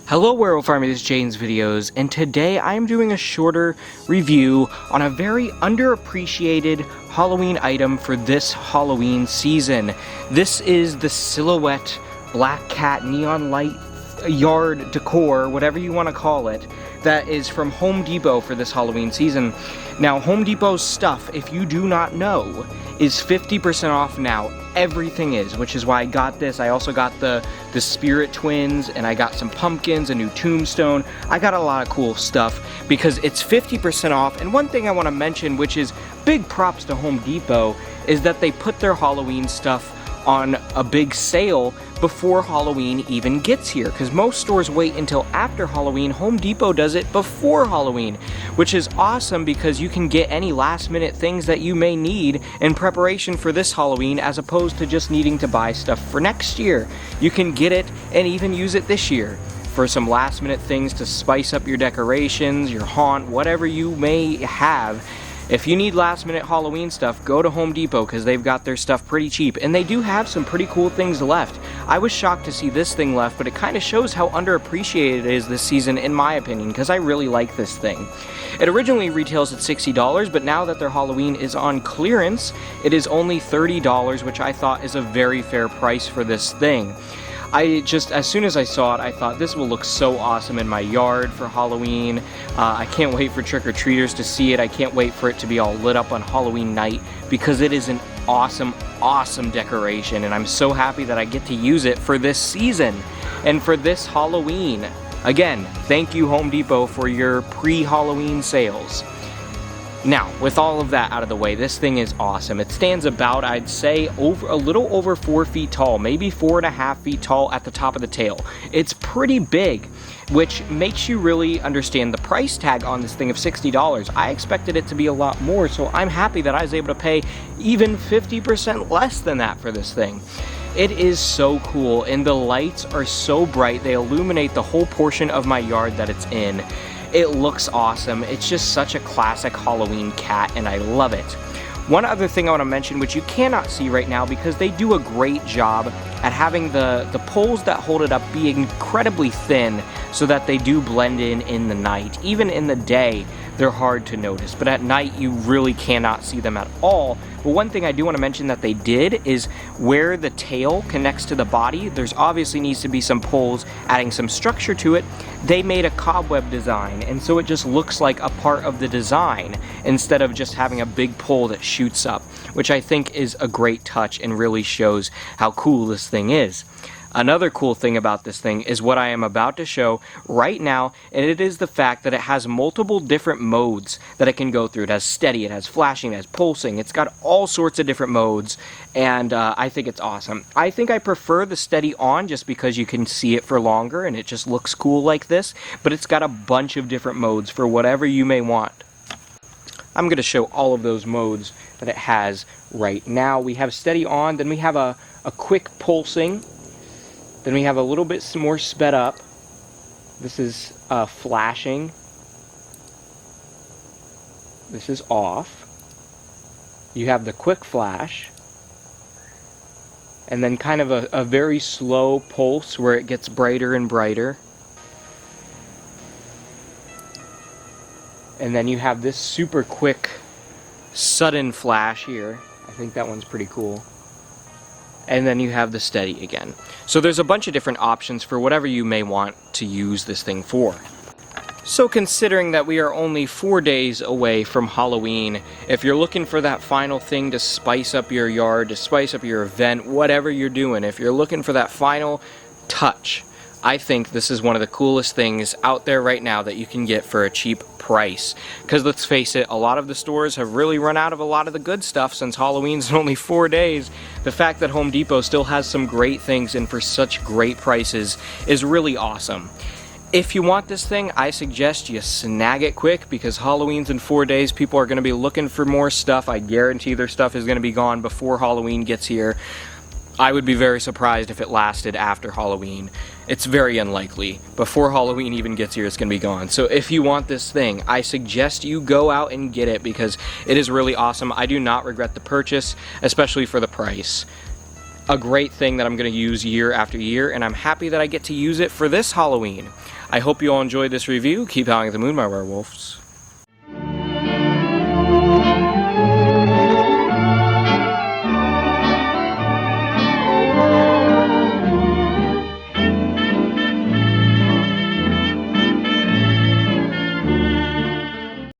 Hello Werewolf Army, this is Jane's Videos, and today I am doing a shorter review on a very underappreciated Halloween item for this Halloween season. This is the Silhouette Black Cat Neon Light Yard Decor, whatever you want to call it, that is from Home Depot for this Halloween season. Now, Home Depot's stuff, if you do not know, is 50% off now. Everything is, which is why I got this. I also got the Spirit Twins, and I got some pumpkins, a new tombstone. I got a lot of cool stuff because it's 50% off. And one thing I want to mention, which is big props to Home Depot, is that they put their Halloween stuff on a big sale before Halloween even gets here, because most stores wait until after Halloween. Home Depot does it before Halloween, which is awesome because you can get any last minute things that you may need in preparation for this Halloween, as opposed to just needing to buy stuff for next year. You can get it and even use it this year for some last minute things to spice up your decorations, your haunt, whatever you may have. If you need last minute Halloween stuff, go to Home Depot because they've got their stuff pretty cheap, and they do have some pretty cool things left. I was shocked to see this thing left, but it kind of shows how underappreciated it is this season, in my opinion, because I really like this thing. It originally retails at $60, but now that their Halloween is on clearance, it is only $30, which I thought is a very fair price for this thing. As soon as I saw it, I thought this will look so awesome in my yard for Halloween. I can't wait for trick-or-treaters to see it. I can't wait for it to be all lit up on Halloween night, because it is an awesome, awesome decoration, and I'm so happy that I get to use it for this season and for this Halloween. Again, thank you Home Depot for your pre-Halloween sales. Now, with all of that out of the way, this thing is awesome. It stands about, I'd say, a little over 4 feet tall, maybe 4.5 feet tall at the top of the tail. It's pretty big, which makes you really understand the price tag on this thing of $60. I expected it to be a lot more, so I'm happy that I was able to pay even 50% less than that for this thing. It is so cool, and the lights are so bright. They illuminate the whole portion of my yard that it's in. It looks awesome. It's just such a classic Halloween cat, and I love it. One other thing I want to mention, which you cannot see right now because they do a great job at having the poles that hold it up be incredibly thin so that they do blend in the night. Even in the day, they're hard to notice, but at night you really cannot see them at all. But one thing I do want to mention that they did is where the tail connects to the body, there's obviously needs to be some poles adding some structure to it. They made a cobweb design, and so it just looks like a part of the design instead of just having a big pole that shoots up, which I think is a great touch and really shows how cool this thing is. Another cool thing about this thing is what I am about to show right now, and it is the fact that it has multiple different modes that it can go through. It has steady, it has flashing, it has pulsing, it's got all sorts of different modes, and I think it's awesome. I think I prefer the steady on just because you can see it for longer and it just looks cool like this, but it's got a bunch of different modes for whatever you may want. I'm going to show all of those modes that it has right now. We have steady on, then we have a quick pulsing. Then we have a little bit more sped up. This is flashing. This is off. You have the quick flash. And then kind of a very slow pulse where it gets brighter and brighter. And then you have this super quick, sudden flash here. I think that one's pretty cool. And then you have the steady again. So there's a bunch of different options for whatever you may want to use this thing for. So considering that we are only 4 days away from Halloween, if you're looking for that final thing to spice up your yard, to spice up your event, whatever you're doing, if you're looking for that final touch, I think this is one of the coolest things out there right now that you can get for a cheap price. Because let's face it, a lot of the stores have really run out of a lot of the good stuff since Halloween's in only 4 days. The fact that Home Depot still has some great things and for such great prices is really awesome. If you want this thing, I suggest you snag it quick, because Halloween's in 4 days. People are going to be looking for more stuff. I guarantee their stuff is going to be gone before Halloween gets here. I would be very surprised if it lasted after Halloween. It's very unlikely. Before Halloween even gets here, it's going to be gone. So if you want this thing, I suggest you go out and get it because it is really awesome. I do not regret the purchase, especially for the price. a great thing that I'm going to use year after year, and I'm happy that I get to use it for this Halloween. I hope you all enjoyed this review. Keep howling at the moon, my werewolves.